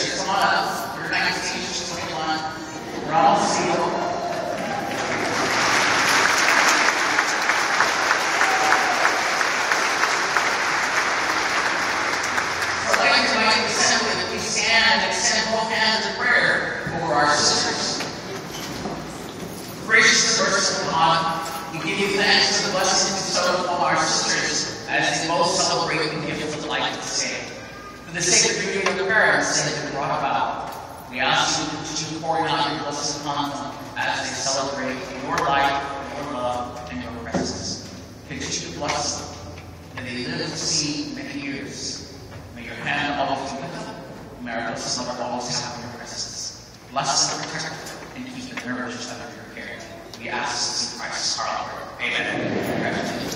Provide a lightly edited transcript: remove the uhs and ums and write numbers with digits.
sisters, come on up. You're 19, she's 21. We're all single. So I'd like to invite the assembly that we stand and extend both hands in prayer for our sisters. Gracious and merciful God, we give you thanks for the blessings bestowed upon our sisters as they both celebrate the gift of life today. For the sacred union of the parents that have been brought about, we ask you to continue pouring out your blessings upon them as they celebrate your life, your love, and your presence. Continue to bless them. May they live to see many years. May your hand always be with them. May our blessed Lord always have your presence. Bless and protect them and keep them nourished under your care. We ask this in Christ's our Lord. Amen.